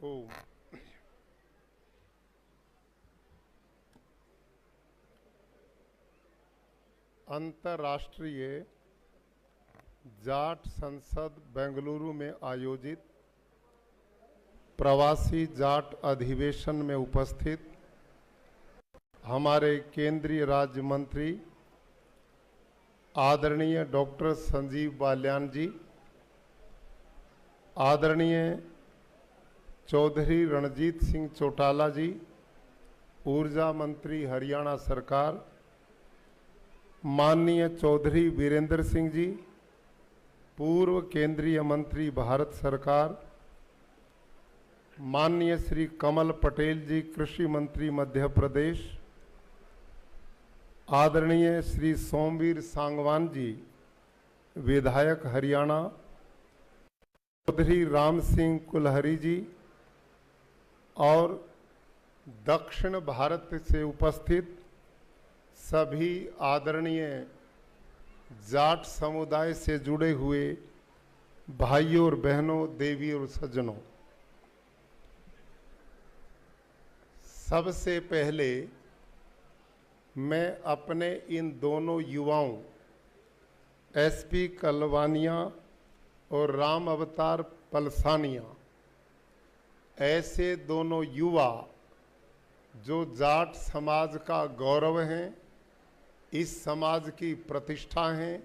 ओम। अंतर्राष्ट्रीय जाट संसद बेंगलुरु में आयोजित प्रवासी जाट अधिवेशन में उपस्थित हमारे केंद्रीय राज्य मंत्री आदरणीय डॉक्टर संजीव बाल्यान जी, आदरणीय चौधरी रणजीत सिंह चौटाला जी, ऊर्जा मंत्री हरियाणा सरकार, माननीय चौधरी वीरेंद्र सिंह जी, पूर्व केंद्रीय मंत्री भारत सरकार, माननीय श्री कमल पटेल जी, कृषि मंत्री मध्य प्रदेश, आदरणीय श्री सोमवीर सांगवान जी, विधायक हरियाणा, चौधरी राम सिंह कुलहरी जी और दक्षिण भारत से उपस्थित सभी आदरणीय जाट समुदाय से जुड़े हुए भाइयों और बहनों, देवी और सज्जनों, सबसे पहले मैं अपने इन दोनों युवाओं एसपी कलवानिया और राम अवतार पलसानिया, ऐसे दोनों युवा जो जाट समाज का गौरव हैं, इस समाज की प्रतिष्ठा हैं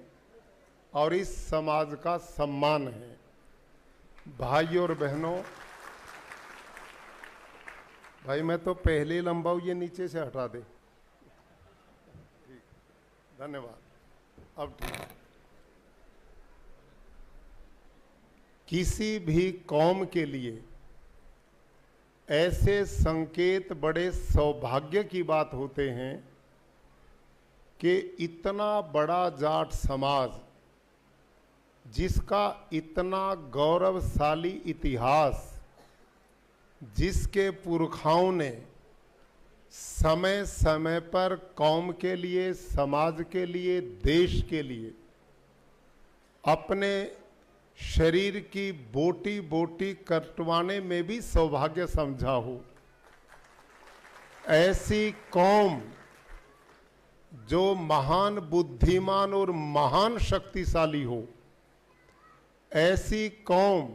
और इस समाज का सम्मान है। भाइयों और बहनों, भाई मैं तो पहले ही लंबाऊ, ये नीचे से हटा दे। ठीक, धन्यवाद। अब ठीक है। किसी भी कौम के लिए ऐसे संकेत बड़े सौभाग्य की बात होते हैं कि इतना बड़ा जाट समाज, जिसका इतना गौरवशाली इतिहास, जिसके पुरखाओं ने समय समय पर कौम के लिए, समाज के लिए, देश के लिए अपने शरीर की बोटी बोटी कटवाने में भी सौभाग्य समझा हो, ऐसी कौम जो महान बुद्धिमान और महान शक्तिशाली हो, ऐसी कौम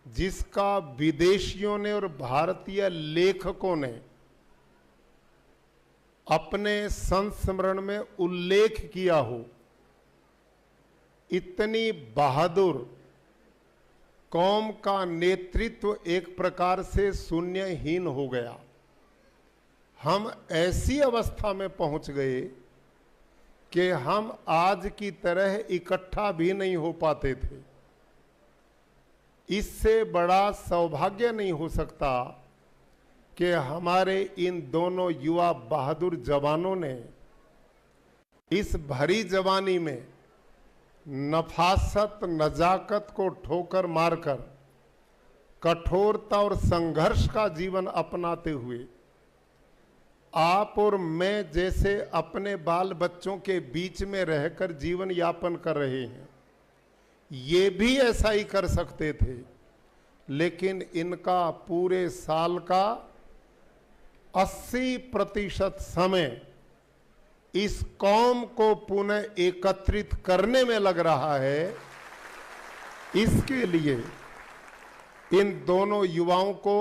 जिसका विदेशियों ने और भारतीय लेखकों ने अपने संस्मरण में उल्लेख किया हो, इतनी बहादुर कौम का नेतृत्व एक प्रकार से शून्यहीन हो गया। हम ऐसी अवस्था में पहुंच गए कि हम आज की तरह इकट्ठा भी नहीं हो पाते थे। इससे बड़ा सौभाग्य नहीं हो सकता कि हमारे इन दोनों युवा बहादुर जवानों ने इस भरी जवानी में नफासत, नजाकत को ठोकर मारकर कठोरता और संघर्ष का जीवन अपनाते हुए आप और मैं जैसे अपने बाल बच्चों के बीच में रहकर जीवन यापन कर रहे हैं, ये भी ऐसा ही कर सकते थे, लेकिन इनका पूरे साल का 80% समय इस कौम को पुनः एकत्रित करने में लग रहा है। इसके लिए इन दोनों युवाओं को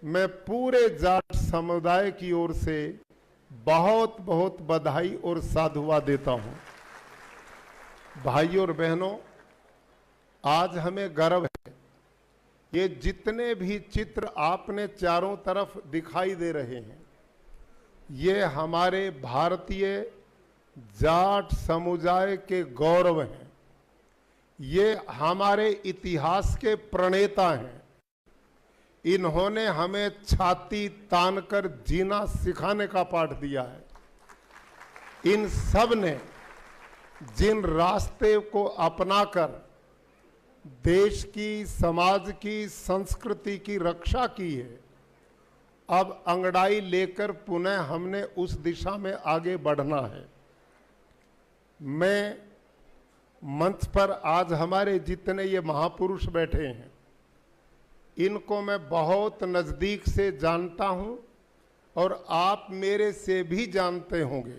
मैं पूरे जाट समुदाय की ओर से बहुत बहुत बधाई और साधुवाद देता हूं। भाइयों और बहनों, आज हमें गर्व है, ये जितने भी चित्र आपने चारों तरफ दिखाई दे रहे हैं, ये हमारे भारतीय जाट समुदाय के गौरव हैं। ये हमारे इतिहास के प्रणेता हैं। इन्होंने हमें छाती तानकर जीना सिखाने का पाठ दिया है। इन सब ने जिन रास्ते को अपनाकर देश की, समाज की, संस्कृति की रक्षा की है, अब अंगड़ाई लेकर पुनः हमने उस दिशा में आगे बढ़ना है। मैं मंच पर आज हमारे जितने ये महापुरुष बैठे हैं, इनको मैं बहुत नज़दीक से जानता हूं और आप मेरे से भी जानते होंगे।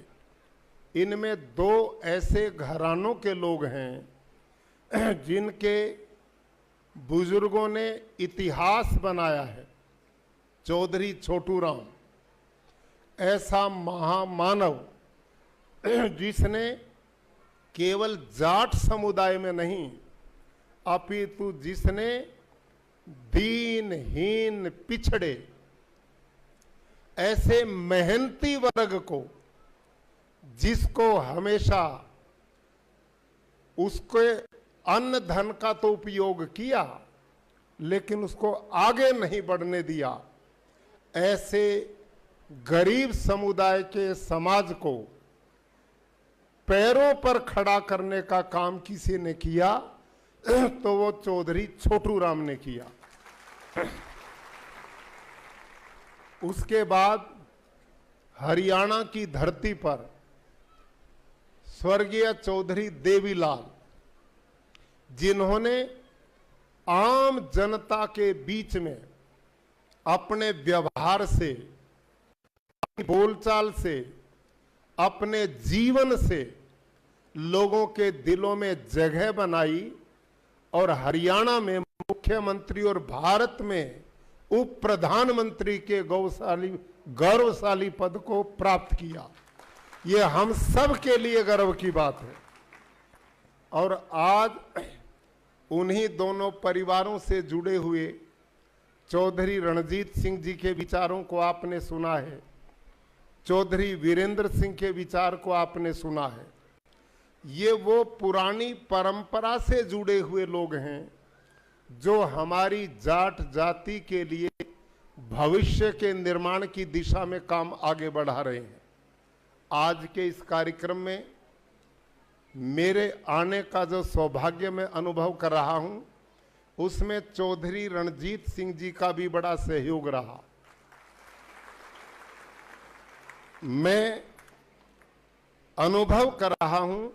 इनमें दो ऐसे घरानों के लोग हैं जिनके बुजुर्गों ने इतिहास बनाया है। चौधरी छोटू राम ऐसा महामानव जिसने केवल जाट समुदाय में नहीं अपितु जिसने दीनहीन पिछड़े ऐसे मेहनती वर्ग को, जिसको हमेशा उसके अन्न धन का तो उपयोग किया लेकिन उसको आगे नहीं बढ़ने दिया, ऐसे गरीब समुदाय के समाज को पैरों पर खड़ा करने का काम किसी ने किया तो वो चौधरी छोटू राम ने किया। उसके बाद हरियाणा की धरती पर स्वर्गीय चौधरी देवीलाल, जिन्होंने आम जनता के बीच में अपने व्यवहार से, बोलचाल से, अपने जीवन से लोगों के दिलों में जगह बनाई और हरियाणा में मुख्यमंत्री और भारत में उप प्रधानमंत्री के गौरवशाली पद को प्राप्त किया। ये हम सब के लिए गर्व की बात है। और आज उन्हीं दोनों परिवारों से जुड़े हुए चौधरी रणजीत सिंह जी के विचारों को आपने सुना है, चौधरी वीरेंद्र सिंह के विचार को आपने सुना है। ये वो पुरानी परंपरा से जुड़े हुए लोग हैं जो हमारी जाट जाति के लिए भविष्य के निर्माण की दिशा में काम आगे बढ़ा रहे हैं। आज के इस कार्यक्रम में मेरे आने का जो सौभाग्य मैं अनुभव कर रहा हूं, उसमें चौधरी रणजीत सिंह जी का भी बड़ा सहयोग रहा। मैं अनुभव कर रहा हूं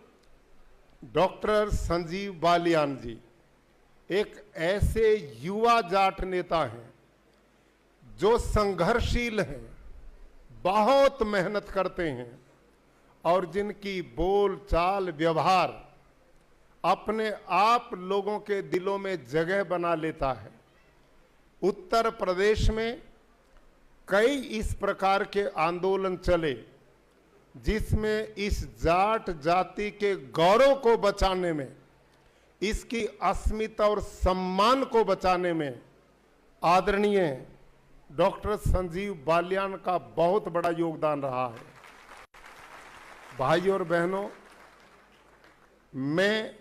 डॉक्टर संजीव बालियान जी एक ऐसे युवा जाट नेता हैं जो संघर्षशील हैं, बहुत मेहनत करते हैं और जिनकी बोल चाल व्यवहार अपने आप लोगों के दिलों में जगह बना लेता है। उत्तर प्रदेश में कई इस प्रकार के आंदोलन चले जिसमें इस जाट जाति के गौरव को बचाने में, इसकी अस्मिता और सम्मान को बचाने में आदरणीय डॉक्टर संजीव बालियान का बहुत बड़ा योगदान रहा है। भाई और बहनों, मैं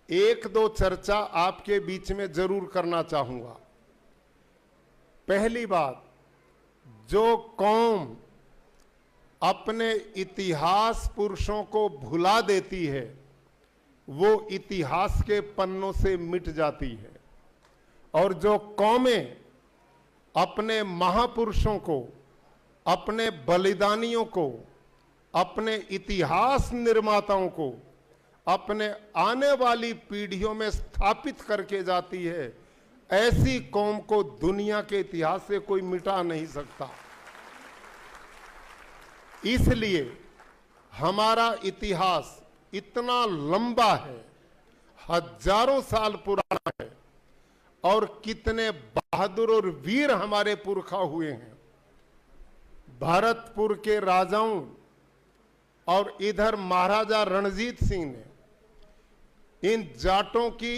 एक दो चर्चा आपके बीच में जरूर करना चाहूंगा। पहली बात, जो कौम अपने इतिहास पुरुषों को भुला देती है वो इतिहास के पन्नों से मिट जाती है, और जो कौमें अपने महापुरुषों को, अपने बलिदानियों को, अपने इतिहास निर्माताओं को अपने आने वाली पीढ़ियों में स्थापित करके जाती है, ऐसी कौम को दुनिया के इतिहास से कोई मिटा नहीं सकता। इसलिए हमारा इतिहास इतना लंबा है, हजारों साल पुराना है, और कितने बहादुर और वीर हमारे पुरखा हुए हैं। भरतपुर के राजाओं और इधर महाराजा रणजीत सिंह ने इन जाटों की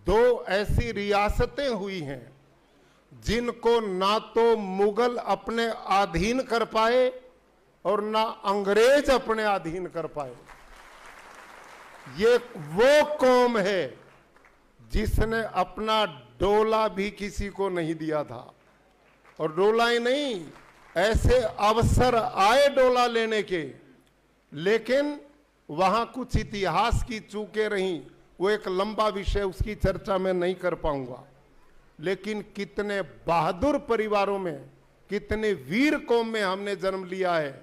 दो ऐसी रियासतें हुई हैं जिनको ना तो मुगल अपने अधीन कर पाए और ना अंग्रेज अपने अधीन कर पाए। ये वो कौम है जिसने अपना डोला भी किसी को नहीं दिया था, और डोला ही नहीं, ऐसे अवसर आए डोला लेने के, लेकिन वहां कुछ इतिहास की चूकें रहीं। वो एक लंबा विषय, उसकी चर्चा मैं नहीं कर पाऊंगा। लेकिन कितने बहादुर परिवारों में, कितने वीर कौम में हमने जन्म लिया है।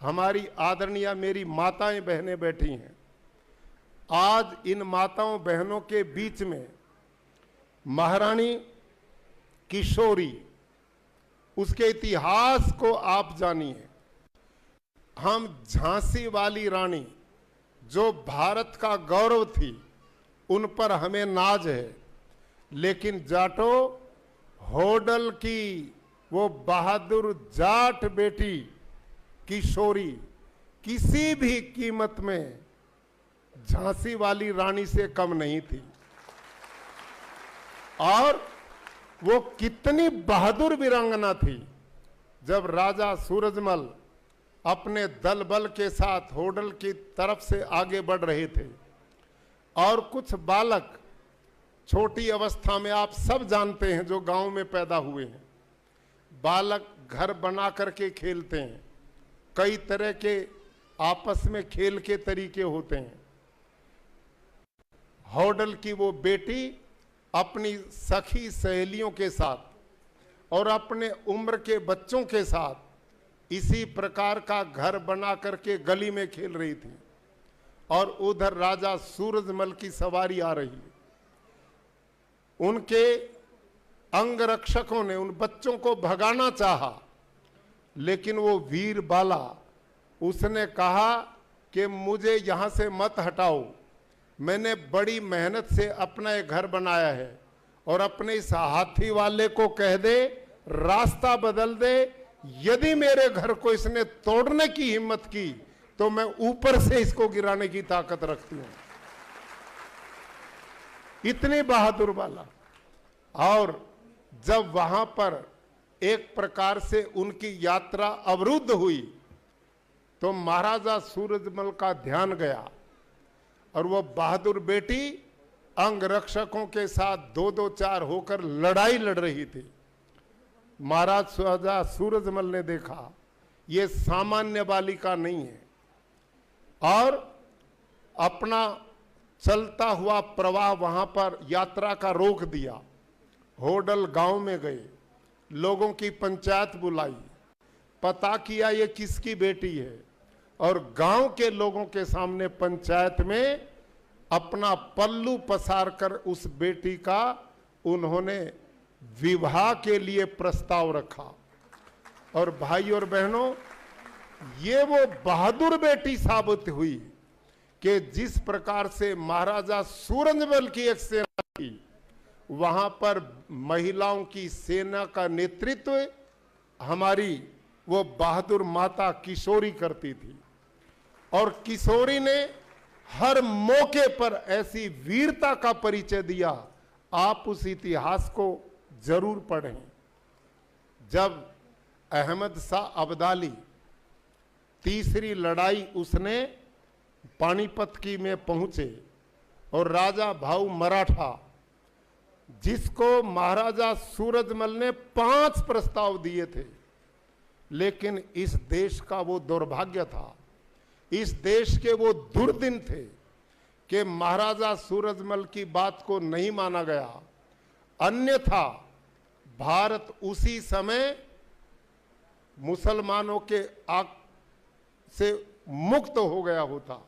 हमारी आदरणीय मेरी माताएं बहनें बैठी हैं। आज इन माताओं बहनों के बीच में महारानी किशोरी, उसके इतिहास को आप जानिए। हम झांसी वाली रानी जो भारत का गौरव थी, उन पर हमें नाज है, लेकिन जाटो होडल की वो बहादुर जाट बेटी किशोरी किसी भी कीमत में झांसी वाली रानी से कम नहीं थी। और वो कितनी बहादुर वीरांगना थी। जब राजा सूरजमल अपने दल बल के साथ होडल की तरफ से आगे बढ़ रहे थे और कुछ बालक छोटी अवस्था में, आप सब जानते हैं जो गांव में पैदा हुए हैं, बालक घर बना करके खेलते हैं, कई तरह के आपस में खेल के तरीके होते हैं। होडल की वो बेटी अपनी सखी सहेलियों के साथ और अपने उम्र के बच्चों के साथ इसी प्रकार का घर बना करके गली में खेल रही थी, और उधर राजा सूरजमल की सवारी आ रही। उनके अंगरक्षकों ने उन बच्चों को भगाना चाहा, लेकिन वो वीर बाला, उसने कहा कि मुझे यहां से मत हटाओ, मैंने बड़ी मेहनत से अपना एक घर बनाया है, और अपने इस हाथी वाले को कह दे रास्ता बदल दे, यदि मेरे घर को इसने तोड़ने की हिम्मत की तो मैं ऊपर से इसको गिराने की ताकत रखती हूं। इतनी बहादुर वाला। और जब वहां पर एक प्रकार से उनकी यात्रा अवरुद्ध हुई तो महाराजा सूरजमल का ध्यान गया, और वो बहादुर बेटी अंगरक्षकों के साथ दो दो चार होकर लड़ाई लड़ रही थी। महाराजा सूरजमल ने देखा ये सामान्य बालिका नहीं है, और अपना चलता हुआ प्रवाह वहां पर यात्रा का रोक दिया। होडल गांव में गए, लोगों की पंचायत बुलाई, पता किया ये किसकी बेटी है, और गांव के लोगों के सामने पंचायत में अपना पल्लू पसार कर उस बेटी का उन्होंने विवाह के लिए प्रस्ताव रखा। और भाई और बहनों, ये वो बहादुर बेटी साबित हुई कि जिस प्रकार से महाराजा सूरजमल की एक सेना थी, वहां पर महिलाओं की सेना का नेतृत्व हमारी वो बहादुर माता किशोरी करती थी। और किशोरी ने हर मौके पर ऐसी वीरता का परिचय दिया। आप उस इतिहास को जरूर पढ़ें। जब अहमद शाह अब्दाली तीसरी लड़ाई उसने पानीपत की में पहुंचे, और राजा भाऊ मराठा, जिसको महाराजा सूरजमल ने 5 प्रस्ताव दिए थे, लेकिन इस देश का वो दुर्भाग्य था, इस देश के वो दुर्दिन थे कि महाराजा सूरजमल की बात को नहीं माना गया। अन्यथा भारत उसी समय मुसलमानों के आग से मुक्त हो गया होता।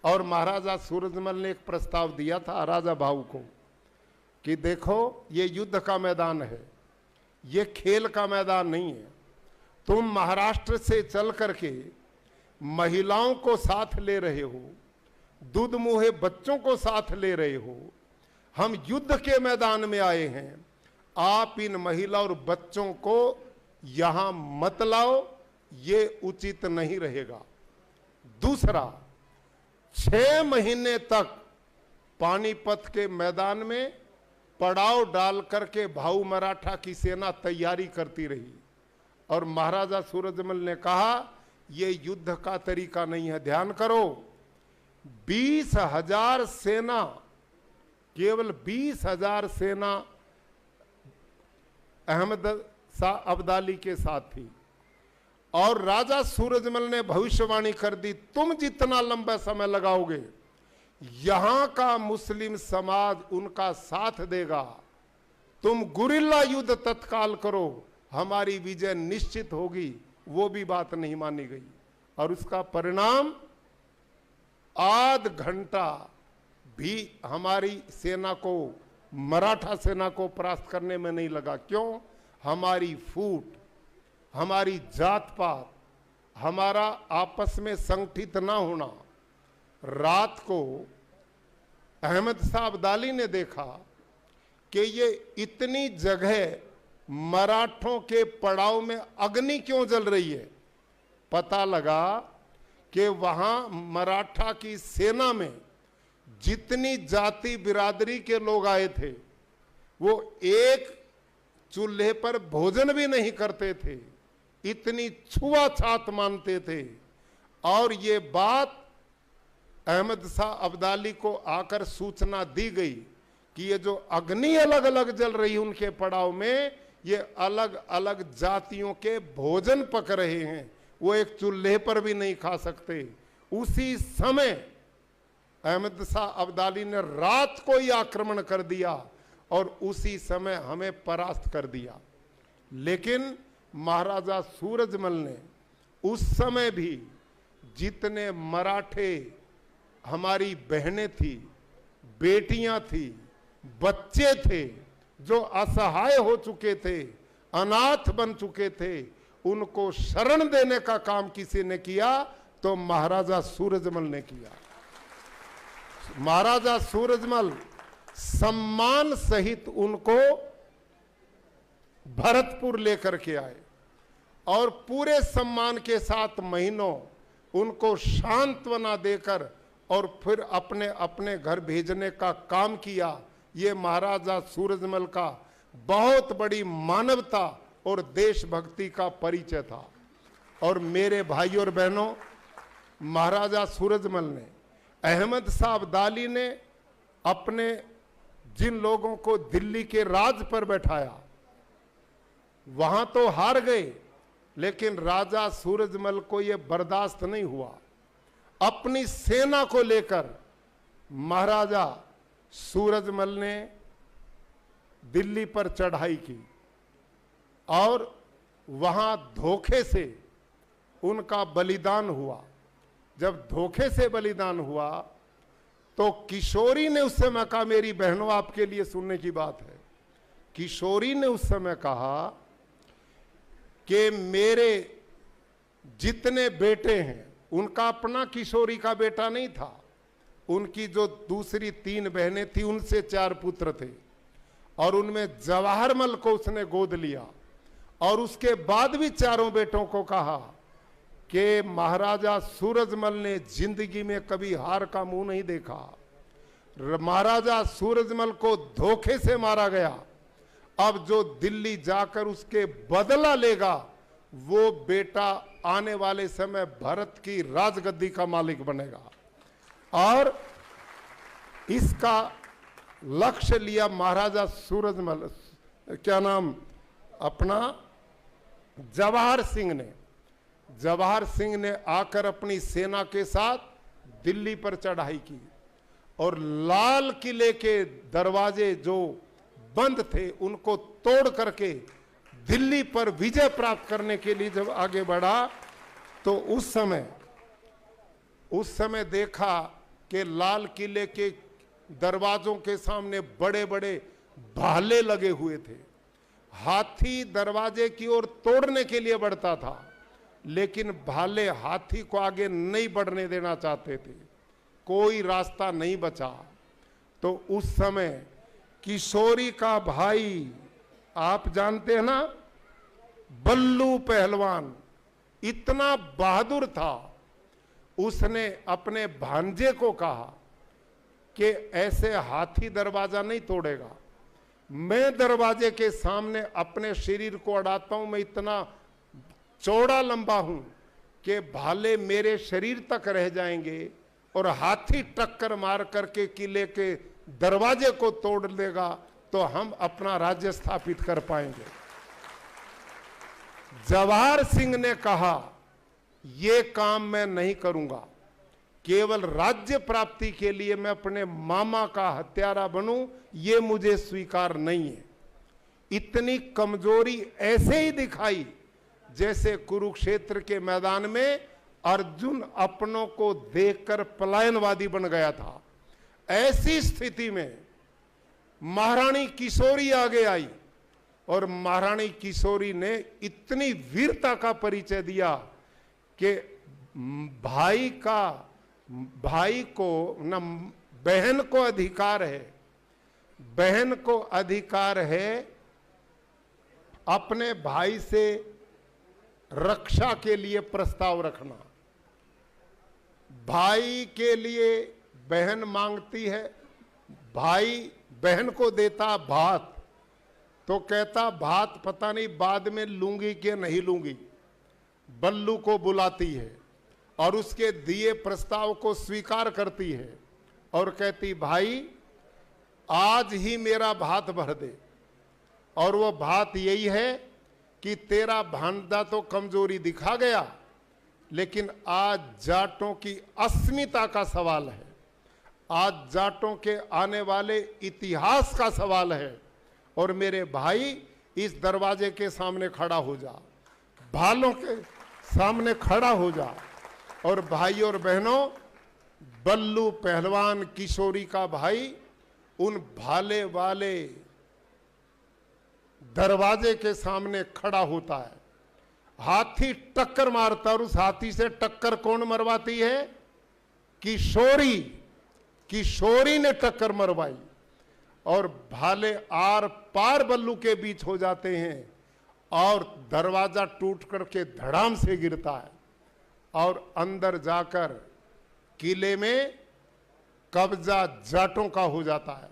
और महाराजा सूरजमल ने एक प्रस्ताव दिया था राजा भाऊ को कि देखो, ये युद्ध का मैदान है, ये खेल का मैदान नहीं है। तुम महाराष्ट्र से चल करके महिलाओं को साथ ले रहे हो, दूध मुहे बच्चों को साथ ले रहे हो। हम युद्ध के मैदान में आए हैं, आप इन महिला और बच्चों को यहां मत लाओ, ये उचित नहीं रहेगा। दूसरा, 6 महीने तक पानीपत के मैदान में पड़ाव डाल करके भाऊ मराठा की सेना तैयारी करती रही, और महाराजा सूरजमल ने कहा ये युद्ध का तरीका नहीं है। ध्यान करो, 20,000 सेना, केवल 20,000 सेना अहमद शाह अब्दाली के साथ थी, और राजा सूरजमल ने भविष्यवाणी कर दी, तुम जितना लंबा समय लगाओगे यहां का मुस्लिम समाज उनका साथ देगा। तुम गुरिल्ला युद्ध तत्काल करो, हमारी विजय निश्चित होगी। वो भी बात नहीं मानी गई, और उसका परिणाम आध घंटा भी हमारी सेना को मराठा सेना को परास्त करने में नहीं लगा। क्यों? हमारी फूट, हमारी जात पात, हमारा आपस में संगठित ना होना। रात को अहमद शाह अब्दाली ने देखा कि ये इतनी जगह मराठों के पड़ाव में अग्नि क्यों जल रही है। पता लगा कि वहां मराठा की सेना में जितनी जाति बिरादरी के लोग आए थे वो एक चूल्हे पर भोजन भी नहीं करते थे, इतनी छुआछात मानते थे। और ये बात अहमद शाह अब्दाली को आकर सूचना दी गई कि ये जो अग्नि अलग अलग जल रही उनके पड़ाव में, ये अलग अलग जातियों के भोजन पक रहे हैं, वो एक चूल्हे पर भी नहीं खा सकते। उसी समय अहमद शाह अब्दाली ने रात को ही आक्रमण कर दिया और उसी समय हमें परास्त कर दिया। लेकिन महाराजा सूरजमल ने उस समय भी जितने मराठे हमारी बहनें थी, बेटियां थी, बच्चे थे जो असहाय हो चुके थे, अनाथ बन चुके थे, उनको शरण देने का काम किसी ने किया तो महाराजा सूरजमल ने किया। महाराजा सूरजमल सम्मान सहित उनको भरतपुर लेकर के आए और पूरे सम्मान के साथ महीनों उनको सांत्वना देकर और फिर अपने अपने घर भेजने का काम किया। ये महाराजा सूरजमल का बहुत बड़ी मानवता और देशभक्ति का परिचय था। और मेरे भाइयों और बहनों, महाराजा सूरजमल ने, अहमद शाह अब्दाली ने अपने जिन लोगों को दिल्ली के राज पर बैठाया वहां तो हार गए, लेकिन राजा सूरजमल को यह बर्दाश्त नहीं हुआ। अपनी सेना को लेकर महाराजा सूरजमल ने दिल्ली पर चढ़ाई की और वहां धोखे से उनका बलिदान हुआ। जब धोखे से बलिदान हुआ तो किशोरी ने उस समय कहा, मेरी बहनों आपके लिए सुनने की बात है, किशोरी ने उस समय कहा कि मेरे जितने बेटे हैं, उनका अपना किशोरी का बेटा नहीं था, उनकी जो दूसरी 3 बहनें थी उनसे 4 पुत्र थे और उनमें जवाहरमल को उसने गोद लिया। और उसके बाद भी 4 बेटों को कहा कि महाराजा सूरजमल ने जिंदगी में कभी हार का मुंह नहीं देखा। महाराजा सूरजमल को धोखे से मारा गया, अब जो दिल्ली जाकर उसके बदला लेगा वो बेटा आने वाले समय भारत की राजगद्दी का मालिक बनेगा। और इसका लक्ष्य लिया महाराजा सूरजमल, क्या नाम अपना, जवाहर सिंह ने। जवाहर सिंह ने आकर अपनी सेना के साथ दिल्ली पर चढ़ाई की और लाल किले के दरवाजे जो बंद थे उनको तोड़ करके दिल्ली पर विजय प्राप्त करने के लिए जब आगे बढ़ा तो उस समय देखा कि लाल किले के दरवाजों के सामने बड़े बड़े भाले लगे हुए थे। हाथी दरवाजे की ओर तोड़ने के लिए बढ़ता था, लेकिन भाले हाथी को आगे नहीं बढ़ने देना चाहते थे, कोई रास्ता नहीं बचा। तो उस समय किशोरी का भाई, आप जानते हैं ना, बल्लू पहलवान इतना बहादुर था, उसने अपने भांजे को कहा कि ऐसे हाथी दरवाजा नहीं तोड़ेगा, मैं दरवाजे के सामने अपने शरीर को अड़ाता हूं, मैं इतना चौड़ा लंबा हूं कि भाले मेरे शरीर तक रह जाएंगे और हाथी टक्कर मार करके किले के दरवाजे को तोड़ देगा तो हम अपना राज्य स्थापित कर पाएंगे। जवाहर सिंह ने कहा, यह काम मैं नहीं करूंगा, केवल राज्य प्राप्ति के लिए मैं अपने मामा का हत्यारा बनूं, यह मुझे स्वीकार नहीं है। इतनी कमजोरी ऐसे ही दिखाई जैसे कुरुक्षेत्र के मैदान में अर्जुन अपनों को देखकर पलायनवादी बन गया था। ऐसी स्थिति में महारानी किशोरी आगे आई और महारानी किशोरी ने इतनी वीरता का परिचय दिया कि भाई को न बहन को अधिकार है, बहन को अधिकार है अपने भाई से रक्षा के लिए प्रस्ताव रखना। भाई के लिए बहन मांगती है, भाई बहन को देता भात, तो कहता भात पता नहीं बाद में लूंगी कि नहीं लूंगी। बल्लू को बुलाती है और उसके दिए प्रस्ताव को स्वीकार करती है और कहती भाई आज ही मेरा भात भर दे। और वो बात यही है कि तेरा भांजा तो कमजोरी दिखा गया, लेकिन आज जाटों की अस्मिता का सवाल है, आज जाटों के आने वाले इतिहास का सवाल है। और मेरे भाई इस दरवाजे के सामने खड़ा हो जा, भालों के सामने खड़ा हो जा। और भाई और बहनों, बल्लू पहलवान किशोरी का भाई उन भाले वाले दरवाजे के सामने खड़ा होता है। हाथी टक्कर मारता और उस हाथी से टक्कर कौन मरवाती है? किशोरी। किशोरी ने टक्कर मरवाई और भाले आर पार बल्लू के बीच हो जाते हैं और दरवाजा टूट करके धड़ाम से गिरता है और अंदर जाकर किले में कब्जा जाटों का हो जाता है।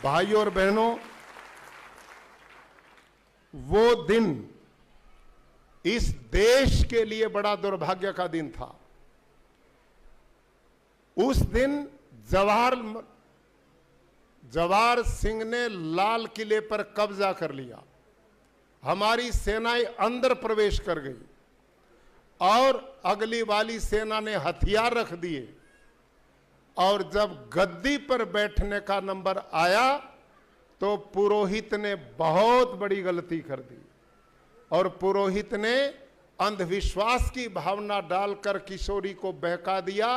भाई और बहनों, वो दिन इस देश के लिए बड़ा दुर्भाग्य का दिन था। उस दिन जवाहर सिंह ने लाल किले पर कब्जा कर लिया, हमारी सेनाएं अंदर प्रवेश कर गई और अगली वाली सेना ने हथियार रख दिए। और जब गद्दी पर बैठने का नंबर आया तो पुरोहित ने बहुत बड़ी गलती कर दी और पुरोहित ने अंधविश्वास की भावना डालकर किशोरी को बहका दिया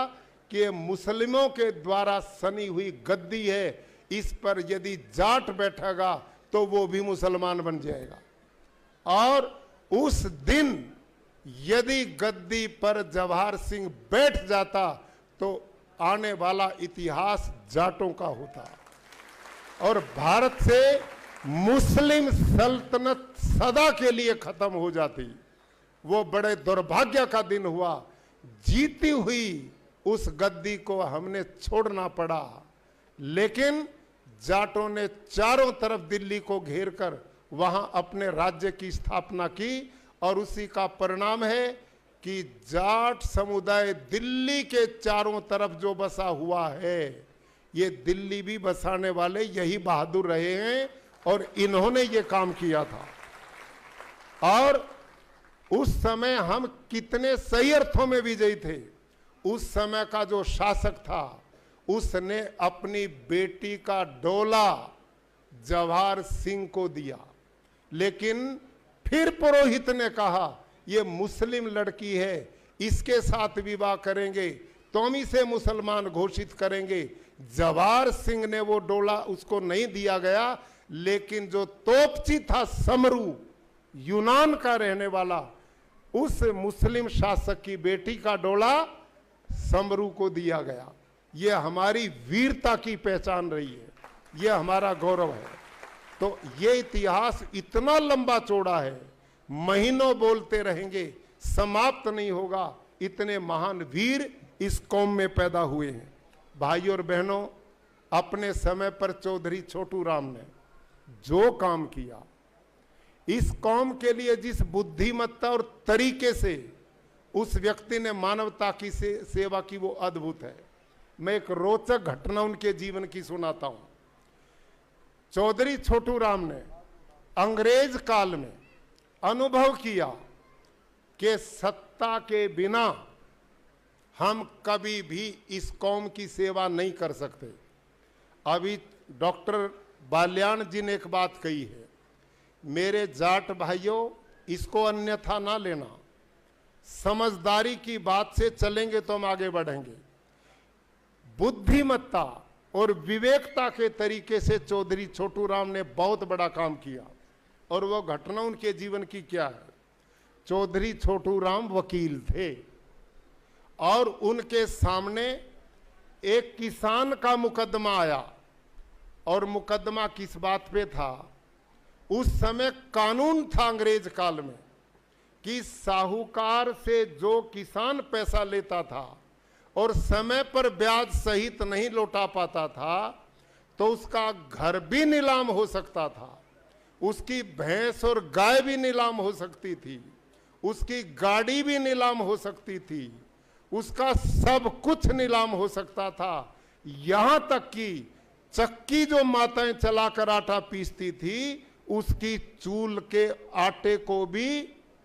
कि ये मुस्लिमों के द्वारा सनी हुई गद्दी है, इस पर यदि जाट बैठेगा तो वो भी मुसलमान बन जाएगा। और उस दिन यदि गद्दी पर जवाहर सिंह बैठ जाता तो आने वाला इतिहास जाटों का होता और भारत से मुस्लिम सल्तनत सदा के लिए खत्म हो जाती। वो बड़े दुर्भाग्य का दिन हुआ। जीती हुई उस गद्दी को हमने छोड़ना पड़ा, लेकिन जाटों ने चारों तरफ दिल्ली को घेरकर वहां अपने राज्य की स्थापना की और उसी का परिणाम है कि जाट समुदाय दिल्ली के चारों तरफ जो बसा हुआ है, ये दिल्ली भी बसाने वाले यही बहादुर रहे हैं और इन्होंने ये काम किया था। और उस समय हम कितने सही अर्थों में विजयी थे। उस समय का जो शासक था उसने अपनी बेटी का डोला जवाहर सिंह को दिया, लेकिन फिर पुरोहित ने कहा ये मुस्लिम लड़की है, इसके साथ विवाह करेंगे तो हम इसे मुसलमान घोषित करेंगे। जवाहर सिंह ने वो डोला उसको नहीं दिया गया, लेकिन जो तोपची था समरू, यूनान का रहने वाला, उस मुस्लिम शासक की बेटी का डोला समरू को दिया गया। ये हमारी वीरता की पहचान रही है, ये हमारा गौरव है। तो ये इतिहास इतना लंबा चौड़ा है, महीनों बोलते रहेंगे, समाप्त नहीं होगा। इतने महान वीर इस कौम में पैदा हुए हैं। भाई और बहनों, अपने समय पर चौधरी छोटू राम ने जो काम किया, इस कौम के लिए जिस बुद्धिमत्ता और तरीके से उस व्यक्ति ने मानवता की सेवा की, वो अद्भुत है। मैं एक रोचक घटना उनके जीवन की सुनाता हूं। चौधरी छोटू राम ने अंग्रेज काल में अनुभव किया कि सत्ता के बिना हम कभी भी इस कौम की सेवा नहीं कर सकते। अभी डॉक्टर बाल्याण जी ने एक बात कही है, मेरे जाट भाइयों, इसको अन्यथा ना लेना, समझदारी की बात से चलेंगे तो हम आगे बढ़ेंगे। बुद्धिमत्ता और विवेकता के तरीके से चौधरी छोटू राम ने बहुत बड़ा काम किया। और वो घटना उनके जीवन की क्या है? चौधरी छोटू राम वकील थे और उनके सामने एक किसान का मुकदमा आया। और मुकदमा किस बात पे था? उस समय कानून था अंग्रेज काल में कि साहूकार से जो किसान पैसा लेता था और समय पर ब्याज सहित नहीं लौटा पाता था तो उसका घर भी नीलाम हो सकता था, उसकी भैंस और गाय भी नीलाम हो सकती थी, उसकी गाड़ी भी नीलाम हो सकती थी, उसका सब कुछ नीलाम हो सकता था। यहां तक कि चक्की जो माताएं चलाकर आटा पीसती थी उसकी चूल के आटे को भी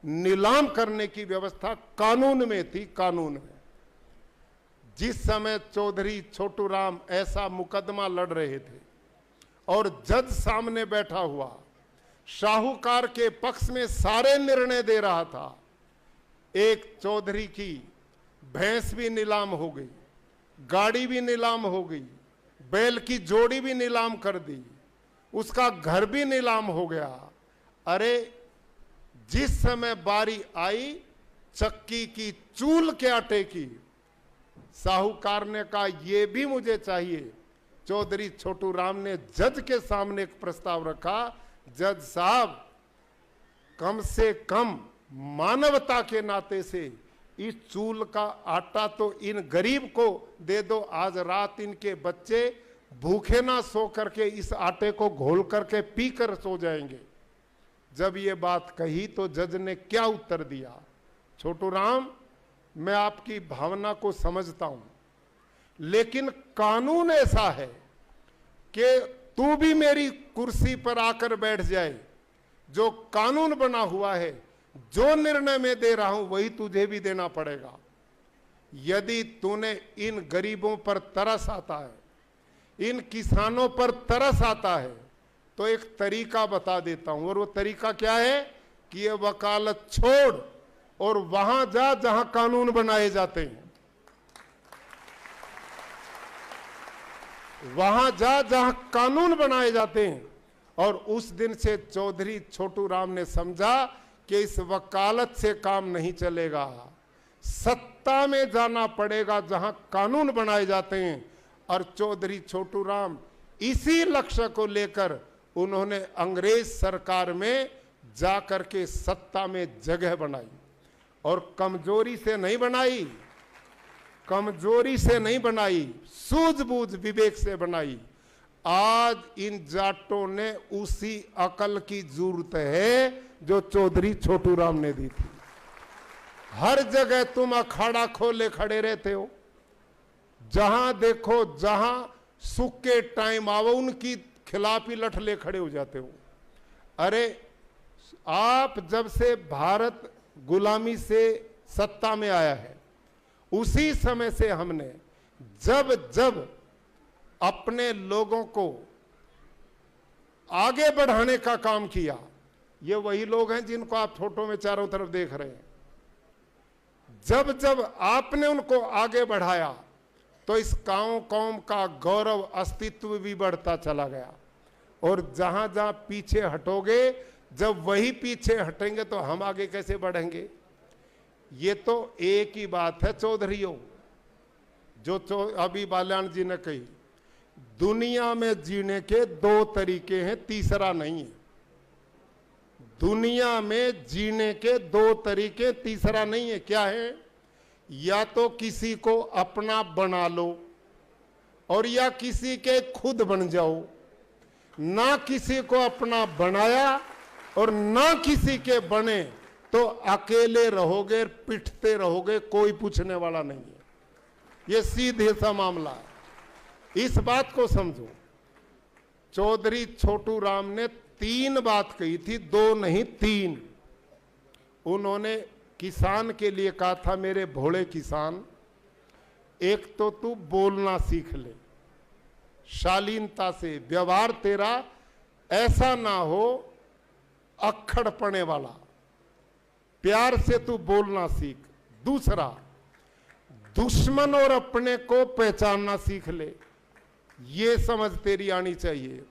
नीलाम करने की व्यवस्था कानून में थी, कानून में। जिस समय चौधरी छोटू राम ऐसा मुकदमा लड़ रहे थे और जज सामने बैठा हुआ साहूकार के पक्ष में सारे निर्णय दे रहा था, एक चौधरी की भैंस भी नीलाम हो गई, गाड़ी भी नीलाम हो गई, बैल की जोड़ी भी नीलाम कर दी, उसका घर भी नीलाम हो गया। अरे जिस समय बारी आई चक्की की चूल के आटे की, साहूकार ने कहा यह भी मुझे चाहिए। चौधरी छोटू राम ने जज के सामने एक प्रस्ताव रखा, जज साहब कम से कम मानवता के नाते से इस चूल का आटा तो इन गरीब को दे दो, आज रात इनके बच्चे भूखे ना सो करके इस आटे को घोल करके पी कर सो जाएंगे। जब ये बात कही तो जज ने क्या उत्तर दिया? छोटू राम, मैं आपकी भावना को समझता हूं, लेकिन कानून ऐसा है कि तू भी मेरी कुर्सी पर आकर बैठ जाए, जो कानून बना हुआ है, जो निर्णय मैं दे रहा हूं वही तुझे भी देना पड़ेगा। यदि तूने इन गरीबों पर तरस आता है, इन किसानों पर तरस आता है, तो एक तरीका बता देता हूं। और वो तरीका क्या है कि ये वकालत छोड़ और वहां जा जहां कानून बनाए जाते हैं, वहां जा जहां कानून बनाए जाते हैं। और उस दिन से चौधरी छोटू राम ने समझा कि इस वकालत से काम नहीं चलेगा, सत्ता में जाना पड़ेगा जहां कानून बनाए जाते हैं। और चौधरी छोटू राम इसी लक्ष्य को लेकर उन्होंने अंग्रेज सरकार में जाकर के सत्ता में जगह बनाई। और कमजोरी से नहीं बनाई, कमजोरी से नहीं बनाई, सूझबूझ विवेक से बनाई। आज इन जाटों ने उसी अकल की जरूरत है जो चौधरी छोटू राम ने दी थी। हर जगह तुम अखाड़ा खोले खड़े रहते हो, जहां देखो जहां सुख के टाइम आओ उनकी खिलाफ ही लठले खड़े हो जाते हो। अरे आप जब से भारत गुलामी से सत्ता में आया है, उसी समय से हमने जब जब अपने लोगों को आगे बढ़ाने का काम किया, ये वही लोग हैं जिनको आप फोटो में चारों तरफ देख रहे हैं। जब जब आपने उनको आगे बढ़ाया तो इस कौम का गौरव अस्तित्व भी बढ़ता चला गया। और जहां जहां पीछे हटोगे, जब वही पीछे हटेंगे तो हम आगे कैसे बढ़ेंगे? ये तो एक ही बात है चौधरियों, जो अभी बाल्याण जी ने कही, दुनिया में जीने के दो तरीके हैं, तीसरा नहीं है। दुनिया में जीने के दो तरीके, तीसरा नहीं है। क्या है? या तो किसी को अपना बना लो और या किसी के खुद बन जाओ। ना किसी को अपना बनाया और ना किसी के बने तो अकेले रहोगे, पिटते रहोगे, कोई पूछने वाला नहीं है। ये सीधे सा मामला है, इस बात को समझो। चौधरी छोटू राम ने 3 बात कही थी, 2 नहीं 3। उन्होंने किसान के लिए कहा था, मेरे भोले किसान, एक तो तू बोलना सीख ले, शालीनता से, व्यवहार तेरा ऐसा ना हो अक्खड़पने वाला, प्यार से तू बोलना सीख। दूसरा, दुश्मन और अपने को पहचानना सीख ले। ये समझ तेरी आनी चाहिए।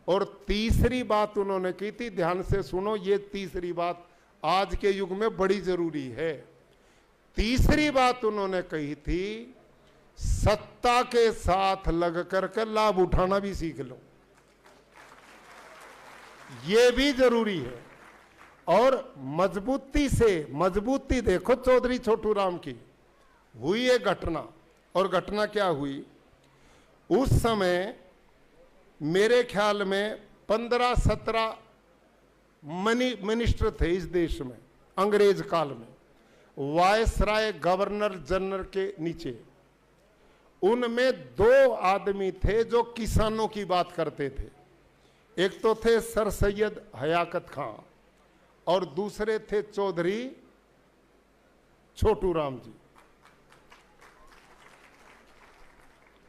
और तीसरी बात उन्होंने की थी, ध्यान से सुनो, ये तीसरी बात आज के युग में बड़ी जरूरी है। तीसरी बात उन्होंने कही थी, सत्ता के साथ लग करके लाभ उठाना भी सीख लो, ये भी जरूरी है। और मजबूती देखो चौधरी छोटू राम की हुई है घटना। और घटना क्या हुई, उस समय मेरे ख्याल में 15-17 मिनिस्टर थे इस देश में अंग्रेज काल में, वायसराय गवर्नर जनरल के नीचे। उनमें 2 आदमी थे जो किसानों की बात करते थे। एक तो थे सर सैयद हयाकत खां और दूसरे थे चौधरी छोटू राम जी।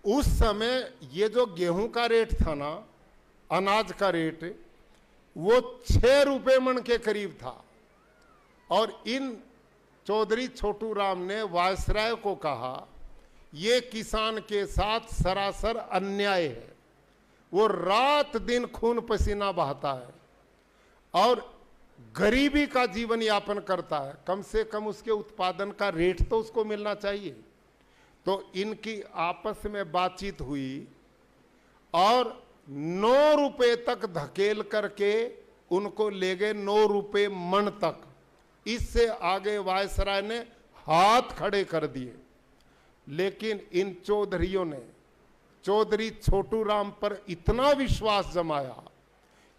उस समय ये जो गेहूं का रेट था ना, अनाज का रेट, वो 6 रुपए मन के करीब था। और इन चौधरी छोटू राम ने वायसराय को कहा, ये किसान के साथ सरासर अन्याय है। वो रात दिन खून पसीना बहाता है और गरीबी का जीवन यापन करता है, कम से कम उसके उत्पादन का रेट तो उसको मिलना चाहिए। तो इनकी आपस में बातचीत हुई और 9 रुपए तक धकेल करके उनको ले गए, 9 रुपए मन तक। इससे आगे वायसराय ने हाथ खड़े कर दिए। लेकिन इन चौधरियों ने चौधरी छोटू राम पर इतना विश्वास जमाया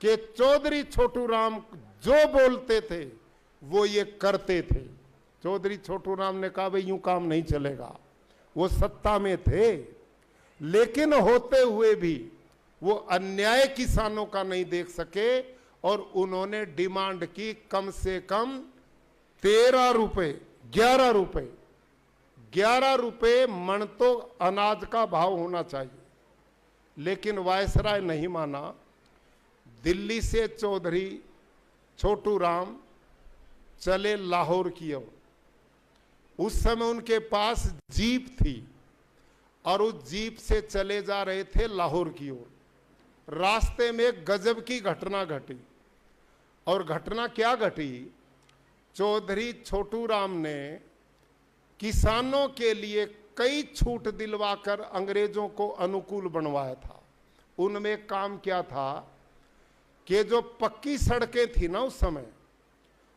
कि चौधरी छोटू राम जो बोलते थे वो ये करते थे। चौधरी छोटू राम ने कहा, भाई यूं काम नहीं चलेगा। वो सत्ता में थे, लेकिन होते हुए भी वो अन्याय किसानों का नहीं देख सके और उन्होंने डिमांड की कम से कम 13 रुपए, 11 रुपए, 11 रुपए मन तो अनाज का भाव होना चाहिए। लेकिन वायसराय नहीं माना। दिल्ली से चौधरी छोटू राम चले लाहौर की ओर। उस समय उनके पास जीप थी और उस जीप से चले जा रहे थे लाहौर की ओर। रास्ते में एक गजब की घटना घटी। और घटना क्या घटी, चौधरी छोटू राम ने किसानों के लिए कई छूट दिलवाकर अंग्रेजों को अनुकूल बनवाया था। उनमें काम क्या था कि जो पक्की सड़कें थी ना उस समय,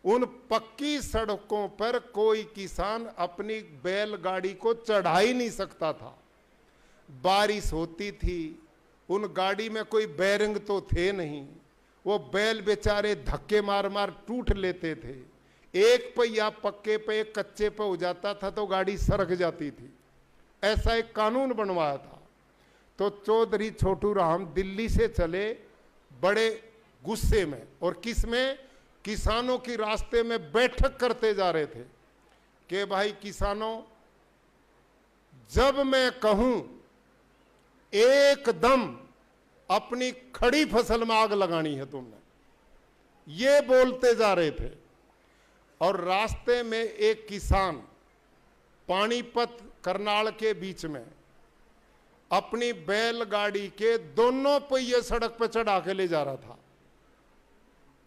उन पक्की सड़कों पर कोई किसान अपनी बैलगाड़ी को चढ़ा ही नहीं सकता था। बारिश होती थी, उन गाड़ी में कोई बैरिंग तो थे नहीं, वो बैल बेचारे धक्के मार मार टूट लेते थे। एक पहिया पक्के पे एक कच्चे पे हो जाता था तो गाड़ी सरक जाती थी। ऐसा एक कानून बनवाया था। तो चौधरी छोटू राम दिल्ली से चले बड़े गुस्से में, और किस में, किसानों की रास्ते में बैठक करते जा रहे थे कि भाई किसानों, जब मैं कहूं एकदम अपनी खड़ी फसल में आग लगानी है तुमने, ये बोलते जा रहे थे। और रास्ते में एक किसान पानीपत करनाल के बीच में अपनी बैलगाड़ी के दोनों पहिए सड़क पर चढ़ा के ले जा रहा था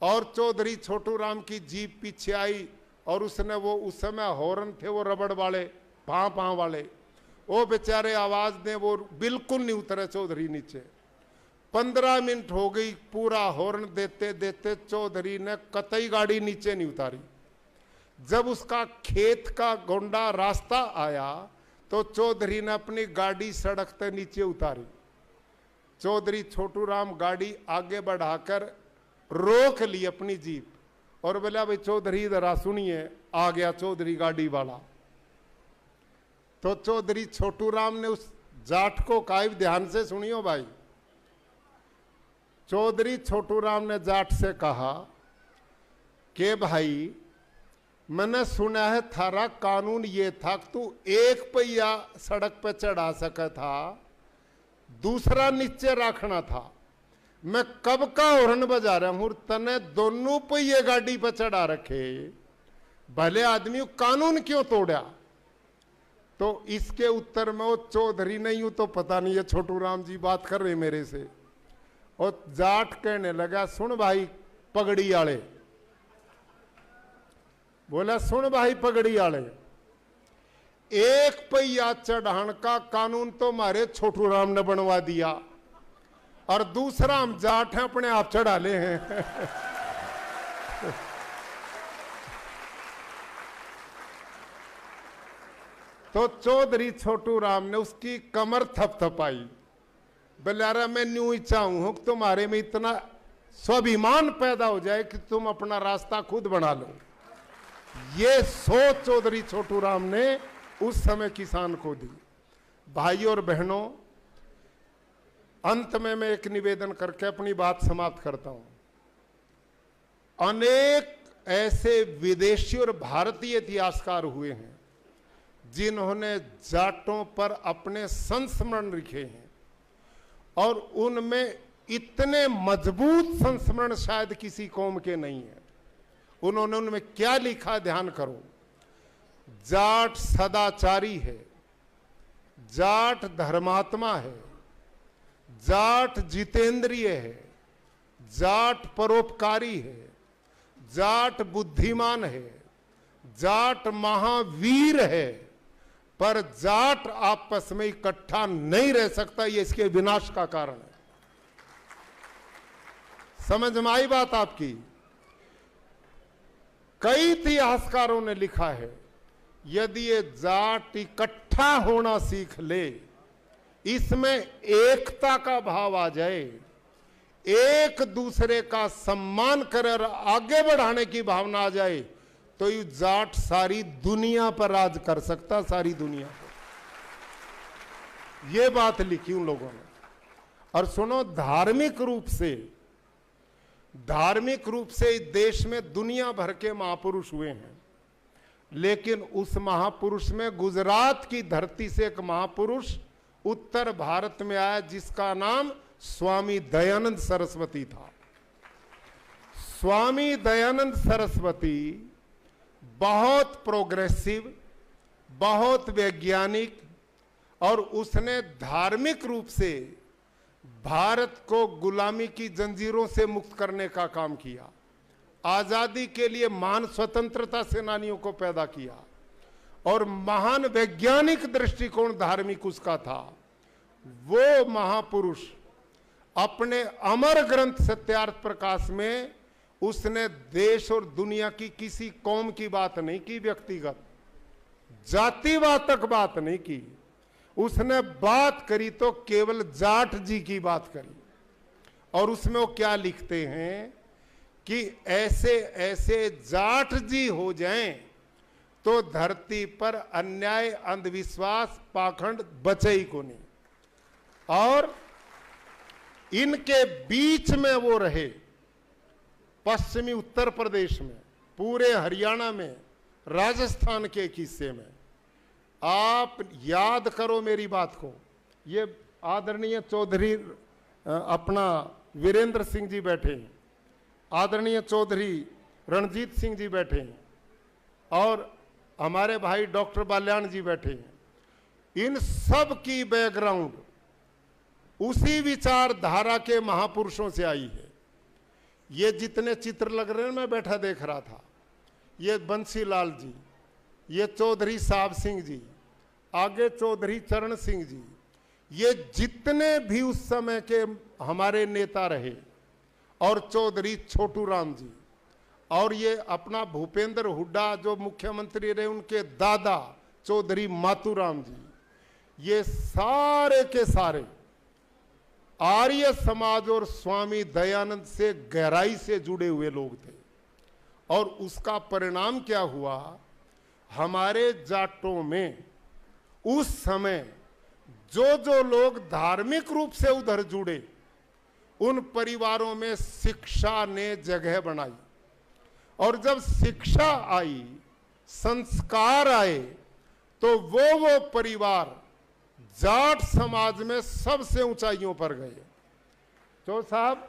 और चौधरी छोटू राम की जीप पीछे आई और उसने वो, उस समय हॉर्न थे वो रबड़ वाले, पां वाले, वो बेचारे आवाज ने वो बिल्कुल नहीं उतरे चौधरी नीचे। 15 मिनट हो गई पूरा हॉर्न देते देते चौधरी ने कतई गाड़ी नीचे नहीं उतारी। जब उसका खेत का गोंडा रास्ता आया तो चौधरी ने अपनी गाड़ी सड़क से नीचे उतारी। चौधरी छोटू राम गाड़ी आगे बढ़ाकर रोक ली अपनी जीप और बोला, भाई चौधरी इधर सुनिए। आ गया चौधरी गाड़ी वाला। तो चौधरी छोटू राम ने उस जाट को कहा, ध्यान से सुनियो भाई। चौधरी छोटू राम ने जाट से कहा कि भाई मैंने सुना है थारा कानून ये था कि तू एक पहिया सड़क पे चढ़ा सका था, दूसरा नीचे रखना था। मैं कब का हॉर्न बजा रहा हूं, तने दोनों पहिए गाड़ी पे चढ़ा रखे, भले आदमी कानून क्यों तोड़ा। तो इसके उत्तर में वो चौधरी नहीं हूं तो पता नहीं है छोटू राम जी बात कर रहे मेरे से, और जाट कहने लगा सुन भाई पगड़ी आले, बोला सुन भाई पगड़ी आले, एक पहिया चढ़ान का कानून तो हमारे छोटू राम ने बनवा दिया और दूसरा हम जाट हैं अपने आप चढ़ा ले हैं। तो चौधरी छोटू राम ने उसकी कमर थपथपाई, बलियारा मैं न्यू ही चाहूं कि तुम्हारे में इतना स्वाभिमान पैदा हो जाए कि तुम अपना रास्ता खुद बना लो। ये सोच चौधरी छोटू राम ने उस समय किसान को दी। भाई और बहनों, अंत में मैं एक निवेदन करके अपनी बात समाप्त करता हूं। अनेक ऐसे विदेशी और भारतीय इतिहासकार हुए हैं जिन्होंने जाटों पर अपने संस्मरण लिखे हैं, और उनमें इतने मजबूत संस्मरण शायद किसी कौम के नहीं है। उन्होंने उनमें क्या लिखा ध्यान करो। जाट सदाचारी है, जाट धर्मात्मा है, जाट जितेंद्रिय है, जाट परोपकारी है, जाट बुद्धिमान है, जाट महावीर है, पर जाट आपस में इकट्ठा नहीं रह सकता, ये इसके विनाश का कारण है। समझ में आई बात आपकी? कई इतिहासकारों ने लिखा है यदि ये जाट इकट्ठा होना सीख ले, इसमें एकता का भाव आ जाए, एक दूसरे का सम्मान कर आगे बढ़ाने की भावना आ जाए, तो ये जाट सारी दुनिया पर राज कर सकता, सारी दुनिया पर। ये बात लिखी उन लोगों ने। और सुनो, धार्मिक रूप से देश में दुनिया भर के महापुरुष हुए हैं, लेकिन उस महापुरुष में गुजरात की धरती से एक महापुरुष उत्तर भारत में आया जिसका नाम स्वामी दयानंद सरस्वती था। स्वामी दयानंद सरस्वती बहुत प्रोग्रेसिव, बहुत वैज्ञानिक, और उसने धार्मिक रूप से भारत को गुलामी की जंजीरों से मुक्त करने का काम किया, आजादी के लिए महान स्वतंत्रता सेनानियों को पैदा किया, और महान वैज्ञानिक दृष्टिकोण धार्मिक उसका था। वो महापुरुष अपने अमर ग्रंथ सत्यार्थ प्रकाश में उसने देश और दुनिया की किसी कौम की बात नहीं की, व्यक्तिगत जातिवाद तक बात नहीं की। उसने बात करी तो केवल जाट जी की बात करी, और उसमें वो क्या लिखते हैं कि ऐसे ऐसे जाट जी हो जाएं तो धरती पर अन्याय, अंधविश्वास, पाखंड बचे ही को नहीं, और इनके बीच में वो रहे। पश्चिमी उत्तर प्रदेश में, पूरे हरियाणा में, राजस्थान के एक हिस्से में, आप याद करो मेरी बात को। ये आदरणीय चौधरी अपना वीरेंद्र सिंह जी बैठे हैं, आदरणीय चौधरी रणजीत सिंह जी बैठे हैं, और हमारे भाई डॉक्टर बाल्याण जी बैठे हैं। इन सब की बैकग्राउंड उसी विचारधारा के महापुरुषों से आई है। ये जितने चित्र लग रहे हैं, मैं बैठा देख रहा था, ये बंसीलाल जी, ये चौधरी साहब सिंह जी, आगे चौधरी चरण सिंह जी, ये जितने भी उस समय के हमारे नेता रहे, और चौधरी छोटू राम जी, और ये अपना भूपेंद्र हुड्डा जो मुख्यमंत्री रहे, उनके दादा चौधरी मातूराम जी, ये सारे के सारे आर्य समाज और स्वामी दयानंद से गहराई से जुड़े हुए लोग थे। और उसका परिणाम क्या हुआ, हमारे जाटों में उस समय जो लोग धार्मिक रूप से उधर जुड़े, उन परिवारों में शिक्षा ने जगह बनाई, और जब शिक्षा आई, संस्कार आए, तो वो परिवार जाट समाज में सबसे ऊंचाइयों पर गए। तो साहब,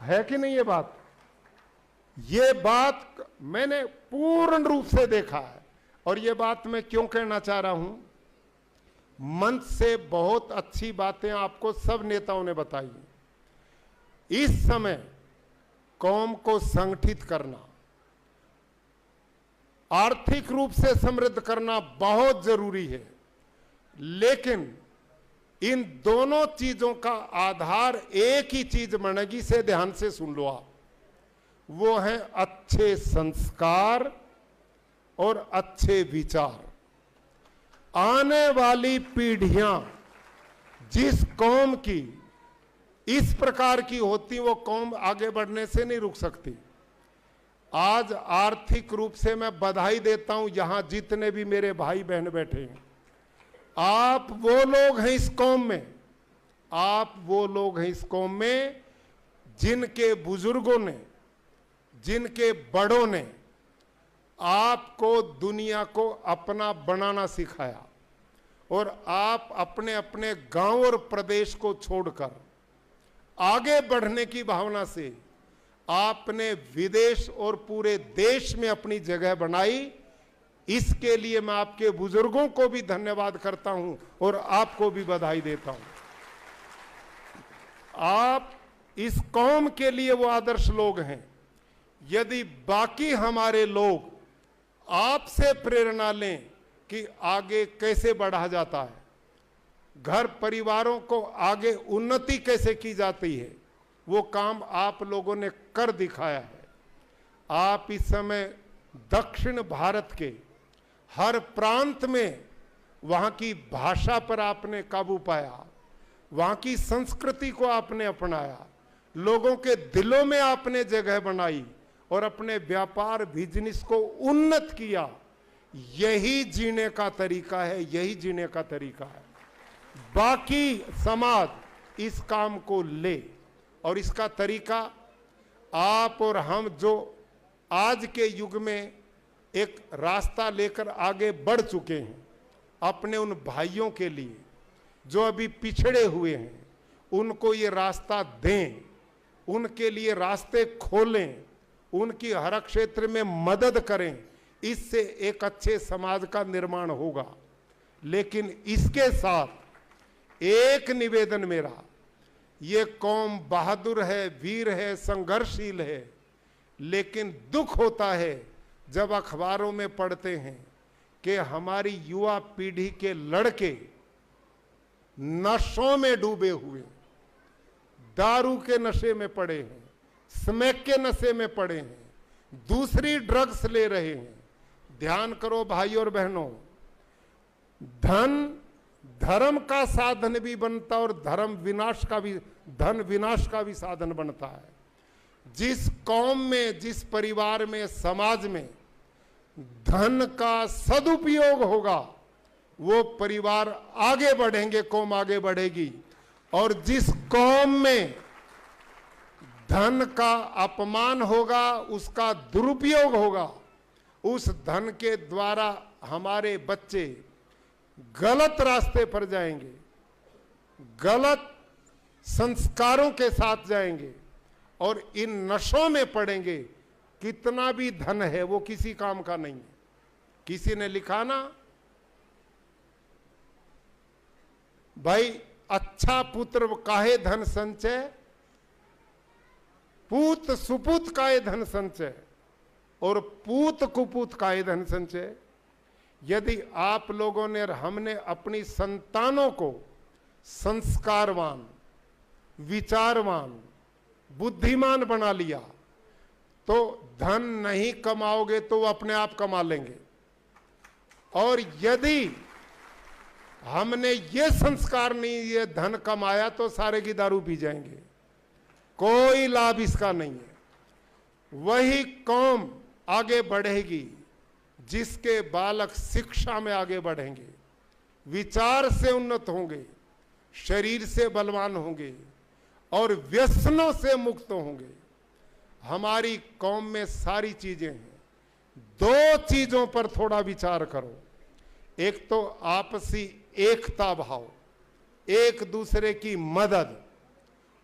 है कि नहीं ये बात? ये बात मैंने पूर्ण रूप से देखा है। और ये बात मैं क्यों कहना चाह रहा हूं, मंच से बहुत अच्छी बातें आपको सब नेताओं ने बताई। इस समय कौम को संगठित करना, आर्थिक रूप से समृद्ध करना बहुत जरूरी है, लेकिन इन दोनों चीजों का आधार एक ही चीज बनेगी, इसे ध्यान से सुन लो आप, वो है अच्छे संस्कार और अच्छे विचार। आने वाली पीढ़ियां जिस कौम की इस प्रकार की होती, वो कौम आगे बढ़ने से नहीं रुक सकती। आज आर्थिक रूप से मैं बधाई देता हूं यहां जितने भी मेरे भाई बहन बैठे हैं, आप वो लोग हैं इस कौम में, आप वो लोग हैं इस कौम में जिनके बुजुर्गों ने, जिनके बड़ों ने आपको दुनिया को अपना बनाना सिखाया, और आप अपने अपने गांव और प्रदेश को छोड़कर आगे बढ़ने की भावना से आपने विदेश और पूरे देश में अपनी जगह बनाई। इसके लिए मैं आपके बुजुर्गों को भी धन्यवाद करता हूं और आपको भी बधाई देता हूं। आप इस कौम के लिए वो आदर्श लोग हैं। यदि बाकी हमारे लोग आपसे प्रेरणा लें कि आगे कैसे बढ़ा जाता है, घर परिवारों को आगे उन्नति कैसे की जाती है, वो काम आप लोगों ने कर दिखाया है। आप इस समय दक्षिण भारत के हर प्रांत में वहाँ की भाषा पर आपने काबू पाया, वहाँ की संस्कृति को आपने अपनाया, लोगों के दिलों में आपने जगह बनाई और अपने व्यापार बिजनेस को उन्नत किया। यही जीने का तरीका है, यही जीने का तरीका है। बाकी समाज इस काम को ले, और इसका तरीका आप और हम जो आज के युग में एक रास्ता लेकर आगे बढ़ चुके हैं, अपने उन भाइयों के लिए जो अभी पिछड़े हुए हैं, उनको ये रास्ता दें, उनके लिए रास्ते खोलें, उनकी हर क्षेत्र में मदद करें। इससे एक अच्छे समाज का निर्माण होगा। लेकिन इसके साथ एक निवेदन मेरा, ये कौम बहादुर है, वीर है, संघर्षशील है, लेकिन दुख होता है जब अखबारों में पढ़ते हैं कि हमारी युवा पीढ़ी के लड़के नशों में डूबे हुए, दारू के नशे में पड़े हैं, स्मैक के नशे में पड़े हैं, दूसरी ड्रग्स ले रहे हैं। ध्यान करो भाई और बहनों, धन धर्म का साधन भी बनता और धन विनाश का भी साधन बनता है। जिस कौम में, जिस परिवार में, समाज में धन का सदुपयोग होगा, वो परिवार आगे बढ़ेंगे, कौम आगे बढ़ेगी। और जिस कौम में धन का अपमान होगा, उसका दुरुपयोग होगा, उस धन के द्वारा हमारे बच्चे गलत रास्ते पर जाएंगे, गलत संस्कारों के साथ जाएंगे और इन नशों में पड़ेंगे। कितना भी धन है वो किसी काम का नहीं है। किसी ने लिखा ना, भाई अच्छा पुत्र काहे धन संचय, पूत सुपूत काहे धन संचय, और पूत कुपूत काहे धन संचय। यदि आप लोगों ने और हमने अपनी संतानों को संस्कारवान, विचारवान, बुद्धिमान बना लिया, तो धन नहीं कमाओगे तो वो अपने आप कमा लेंगे। और यदि हमने ये संस्कार नहीं, ये धन कमाया, तो सारे की दारू पी जाएंगे, कोई लाभ इसका नहीं है। वही कौम आगे बढ़ेगी जिसके बालक शिक्षा में आगे बढ़ेंगे, विचार से उन्नत होंगे, शरीर से बलवान होंगे और व्यसनों से मुक्त होंगे। हमारी कौम में सारी चीजें हैं। दो चीजों पर थोड़ा विचार करो। एक तो आपसी एकता भाव, एक दूसरे की मदद,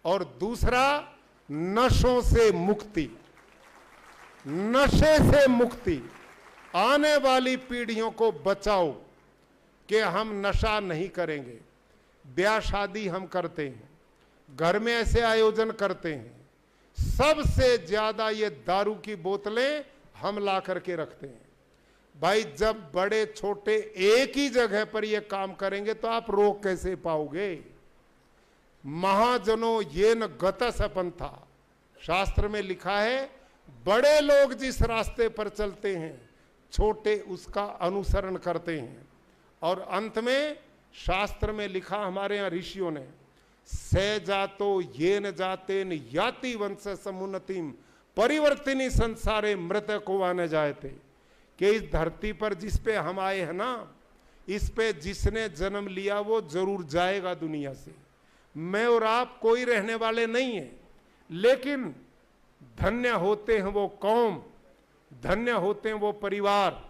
और दूसरा नशों से मुक्ति, नशे से मुक्ति। आने वाली पीढ़ियों को बचाओ कि हम नशा नहीं करेंगे, ब्याह शादी हम करते हैं, घर में ऐसे आयोजन करते हैं, सबसे ज्यादा ये दारू की बोतलें हम ला करके रखते हैं। भाई जब बड़े छोटे एक ही जगह पर ये काम करेंगे तो आप रोक कैसे पाओगे? महाजनों ये न गतस पंथा, शास्त्र में लिखा है बड़े लोग जिस रास्ते पर चलते हैं छोटे उसका अनुसरण करते हैं। और अंत में शास्त्र में लिखा हमारे यहाँ ऋषियों ने, से जातो ये न जाते न याति वंश समुन्नतिम परिवर्तिनी संसारे मृत को आने जाते, कि इस धरती पर जिस पे हम आए हैं ना, इस पे जिसने जन्म लिया वो जरूर जाएगा दुनिया से। मैं और आप कोई रहने वाले नहीं है, लेकिन धन्य होते हैं वो कौम, धन्य होते हैं वो परिवार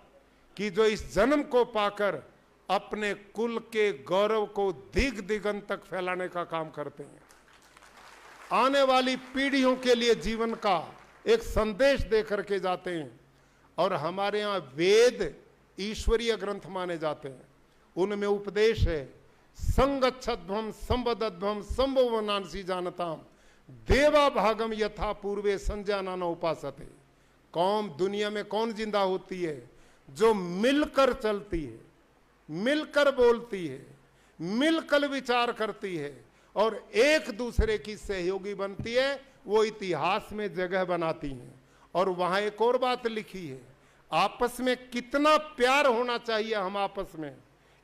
कि जो इस जन्म को पाकर अपने कुल के गौरव को दिग दिगंत तक फैलाने का काम करते हैं, आने वाली पीढ़ियों के लिए जीवन का एक संदेश दे करके जाते हैं। और हमारे यहाँ वेद ईश्वरीय ग्रंथ माने जाते हैं, उनमें उपदेश है संगच्छध्वम संवदध्वम संभवनांसी जानताम देवा भागम यथा पूर्वे संजाना उपासते। कौम दुनिया में कौन जिंदा होती है? जो मिलकर चलती है, मिलकर बोलती है, मिलकर विचार करती है और एक दूसरे की सहयोगी बनती है, वो इतिहास में जगह बनाती हैं। और वहां एक और बात लिखी है, आपस में कितना प्यार होना चाहिए, हम आपस में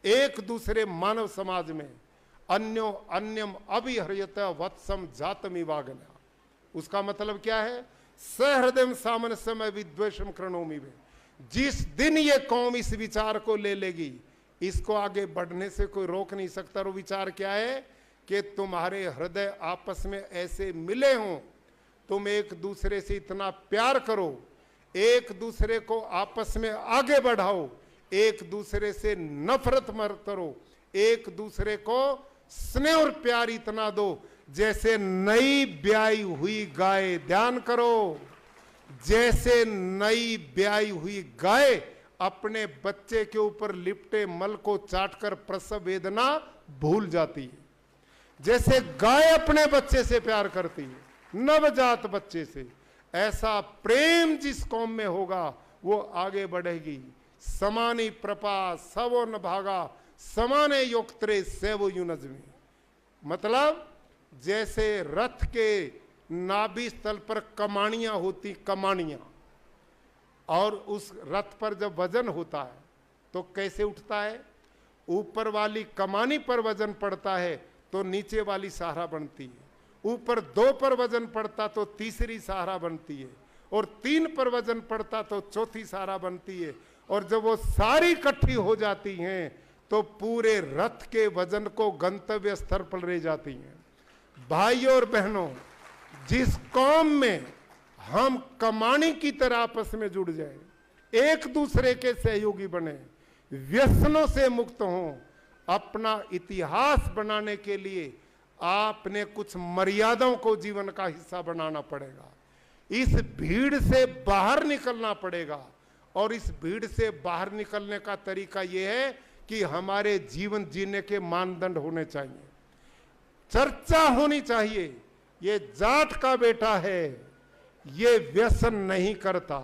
एक दूसरे मानव समाज में अन्यो अन्यम अभिहृयत वत्सम जातमिवागना। उसका मतलब क्या है? सहृदय सामनस्य में विद्वेषम कृणोमि में। जिस दिन ये कौम इस विचार को ले लेगी, इसको आगे बढ़ने से कोई रोक नहीं सकता। और विचार क्या है कि तुम्हारे हृदय आपस में ऐसे मिले हों, तुम एक दूसरे से इतना प्यार करो, एक दूसरे को आपस में आगे बढ़ाओ, एक दूसरे से नफरत मत करो, एक दूसरे को स्नेह और प्यार इतना दो जैसे नई ब्याई हुई गाय, ध्यान करो, जैसे नई ब्याई हुई गाय अपने बच्चे के ऊपर लिपटे मल को चाटकर प्रसव वेदना भूल जाती है, जैसे गाय अपने बच्चे से प्यार करती है, नवजात बच्चे से, ऐसा प्रेम जिस कौम में होगा वो आगे बढ़ेगी। समानी प्रपा सवो न भागा समाने योक्त्रे सेवो युनजमी। मतलब जैसे रथ के नाभि स्थल पर कमानियां होती, कमानियां, और उस रथ पर जब वजन होता है तो कैसे उठता है? ऊपर वाली कमानी पर वजन पड़ता है तो नीचे वाली सहारा बनती है, ऊपर 2 पर वजन पड़ता तो तीसरी सहारा बनती है, और 3 पर वजन पड़ता तो चौथी सहारा बनती है। और जब वो सारी इकट्ठी हो जाती हैं तो पूरे रथ के वजन को गंतव्य स्तर पर ले जाती हैं। भाइयों और बहनों, जिस कौम में हम कमानी की तरह आपस में जुड़ जाए, एक दूसरे के सहयोगी बने, व्यसनों से मुक्त हों, अपना इतिहास बनाने के लिए आपने कुछ मर्यादाओं को जीवन का हिस्सा बनाना पड़ेगा। इस भीड़ से बाहर निकलना पड़ेगा, और इस भीड़ से बाहर निकलने का तरीका यह है कि हमारे जीवन जीने के मानदंड होने चाहिए, चर्चा होनी चाहिए। ये जाट का बेटा है, ये व्यसन नहीं करता,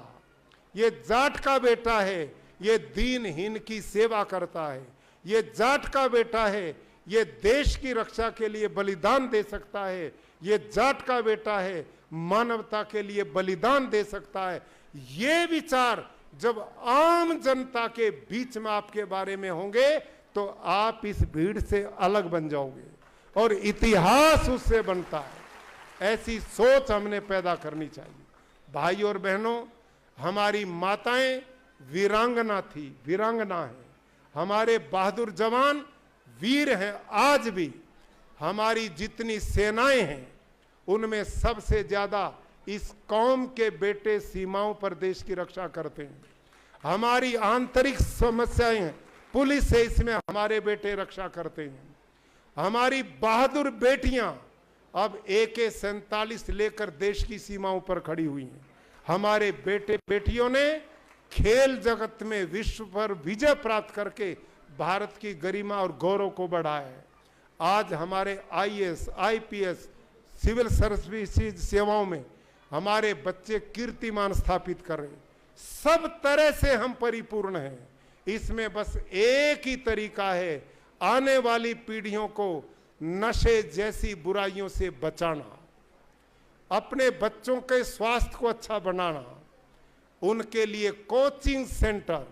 ये जाट का बेटा है, ये दीनहीन की सेवा करता है, ये जाट का बेटा है, ये देश की रक्षा के लिए बलिदान दे सकता है, ये जाट का बेटा है, मानवता के लिए बलिदान दे सकता है। ये विचार जब आम जनता के बीच में आपके बारे में होंगे तो आप इस भीड़ से अलग बन जाओगे और इतिहास उससे बनता है। ऐसी सोच हमने पैदा करनी चाहिए। भाई और बहनों, हमारी माताएं वीरांगना थी, वीरांगना है, हमारे बहादुर जवान वीर हैं आज भी। हमारी जितनी सेनाएं हैं उनमें सबसे ज्यादा इस कौम के बेटे सीमाओं पर देश की रक्षा करते हैं। हमारी आंतरिक समस्याएं हैं, पुलिस है, इसमें हमारे बेटे रक्षा करते हैं। हमारी बहादुर बेटियां अब AK-47 लेकर देश की सीमाओं पर खड़ी हुई हैं। हमारे बेटे बेटियों ने खेल जगत में विश्व पर विजय प्राप्त करके भारत की गरिमा और गौरव को बढ़ाया है। आज हमारे आईएएस, आईपीएस, सिविल सर्विसेज सेवाओं में हमारे बच्चे कीर्तिमान स्थापित कर रहे हैं। सब तरह से हम परिपूर्ण हैं। इसमें बस एक ही तरीका है, आने वाली पीढ़ियों को नशे जैसी बुराइयों से बचाना, अपने बच्चों के स्वास्थ्य को अच्छा बनाना। उनके लिए कोचिंग सेंटर,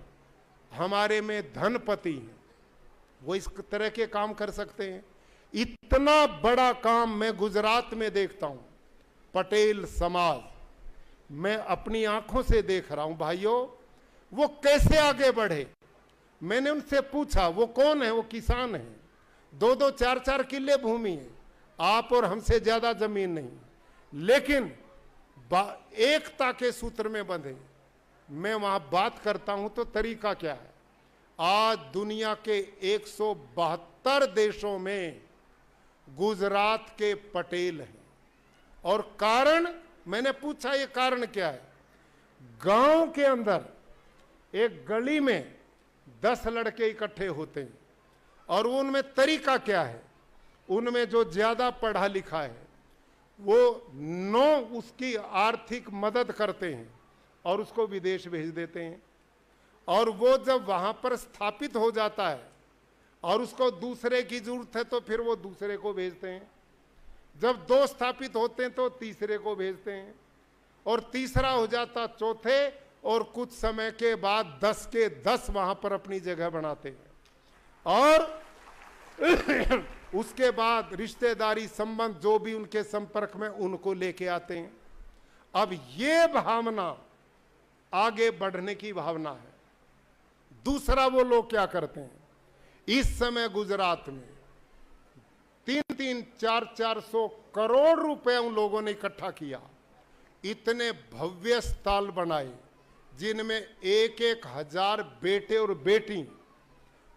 हमारे में धनपति हैं, वो इस तरह के काम कर सकते हैं। इतना बड़ा काम मैं गुजरात में देखता हूं। पटेल समाज, मैं अपनी आंखों से देख रहा हूं भाइयों, वो कैसे आगे बढ़े। मैंने उनसे पूछा, वो कौन है? वो किसान है, 2-2, 4-4 किले भूमि है, आप और हमसे ज्यादा जमीन नहीं, लेकिन एकता के सूत्र में बंधे। मैं वहां बात करता हूं तो तरीका क्या है? आज दुनिया के 172 देशों में गुजरात के पटेल हैं। और कारण, मैंने पूछा ये कारण क्या है? गांव के अंदर एक गली में 10 लड़के इकट्ठे होते हैं और उनमें तरीका क्या है? उनमें जो ज्यादा पढ़ा लिखा है वो उसकी आर्थिक मदद करते हैं और उसको विदेश भेज देते हैं। और वो जब वहां पर स्थापित हो जाता है और उसको दूसरे की जरूरत है तो फिर वो दूसरे को भेजते हैं। जब 2 स्थापित होते हैं तो तीसरे को भेजते हैं, और तीसरा हो जाता चौथे, और कुछ समय के बाद 10 के 10 वहां पर अपनी जगह बनाते हैं। और उसके बाद रिश्तेदारी संबंध जो भी उनके संपर्क में, उनको लेके आते हैं। अब ये भावना आगे बढ़ने की भावना है। दूसरा, वो लोग क्या करते हैं? इस समय गुजरात में 3-3, 400 करोड़ रुपए उन लोगों ने इकट्ठा किया। इतने भव्य स्थल बनाए जिनमें 1-1 हजार बेटे और बेटी,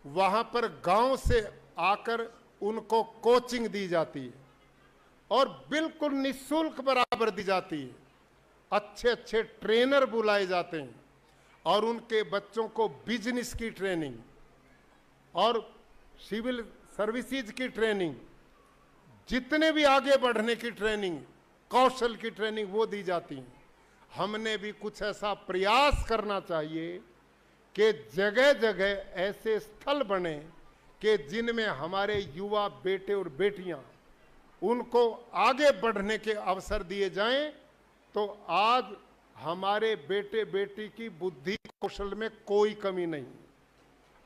वहां पर गांव से आकर उनको कोचिंग दी जाती है और बिल्कुल निःशुल्क बराबर दी जाती है। अच्छे अच्छे ट्रेनर बुलाए जाते हैं और उनके बच्चों को बिजनेस की ट्रेनिंग और सिविल सर्विसेज की ट्रेनिंग, जितने भी आगे बढ़ने की ट्रेनिंग, कौशल की ट्रेनिंग, वो दी जाती है। हमने भी कुछ ऐसा प्रयास करना चाहिए कि जगह जगह ऐसे स्थल बने कि जिनमें हमारे युवा बेटे और बेटियां, उनको आगे बढ़ने के अवसर दिए जाएं। तो आज हमारे बेटे बेटी की बुद्धि कौशल में कोई कमी नहीं,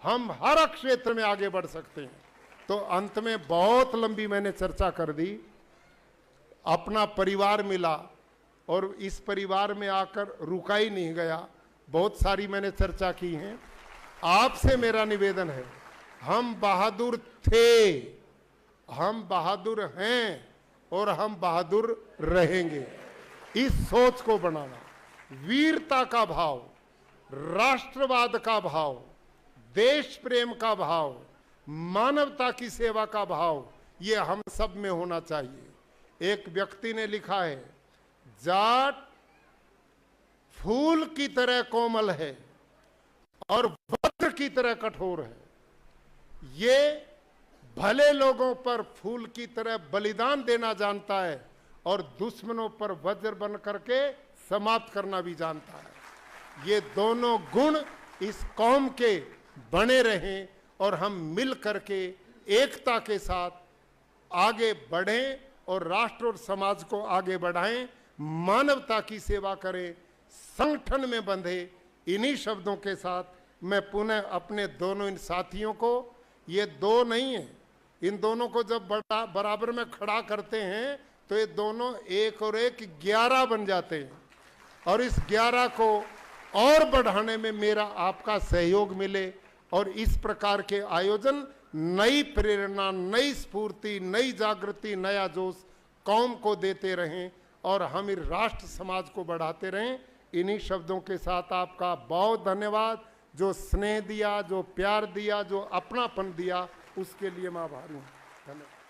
हम हर क्षेत्र में आगे बढ़ सकते हैं। तो अंत में बहुत लंबी मैंने चर्चा कर दी। अपना परिवार मिला और इस परिवार में आकर रुका ही नहीं गया, बहुत सारी मैंने चर्चा की है। आपसे मेरा निवेदन है, हम बहादुर थे, हम बहादुर हैं और हम बहादुर रहेंगे। इस सोच को बनाना, वीरता का भाव, राष्ट्रवाद का भाव, देश प्रेम का भाव, मानवता की सेवा का भाव, ये हम सब में होना चाहिए। एक व्यक्ति ने लिखा है, जाट फूल की तरह कोमल है और वज्र की तरह कठोर है। ये भले लोगों पर फूल की तरह बलिदान देना जानता है और दुश्मनों पर वज्र बन करके समाप्त करना भी जानता है। ये दोनों गुण इस कौम के बने रहें और हम मिल करके एकता के साथ आगे बढ़ें और राष्ट्र और समाज को आगे बढ़ाएं, मानवता की सेवा करें, संगठन में बंधे। इन्हीं शब्दों के साथ मैं पुनः अपने दोनों इन साथियों को, ये 2 नहीं है, इन दोनों को जब बराबर में खड़ा करते हैं तो ये दोनों 1 और 1 11 बन जाते हैं। और इस 11 को और बढ़ाने में मेरा आपका सहयोग मिले और इस प्रकार के आयोजन नई प्रेरणा, नई स्फूर्ति, नई जागृति, नया जोश कौम को देते रहें और हम इस राष्ट्र समाज को बढ़ाते रहें। इन्हीं शब्दों के साथ आपका बहुत धन्यवाद। जो स्नेह दिया, जो प्यार दिया, जो अपनापन दिया, उसके लिए मैं आभारी हूँ। धन्यवाद।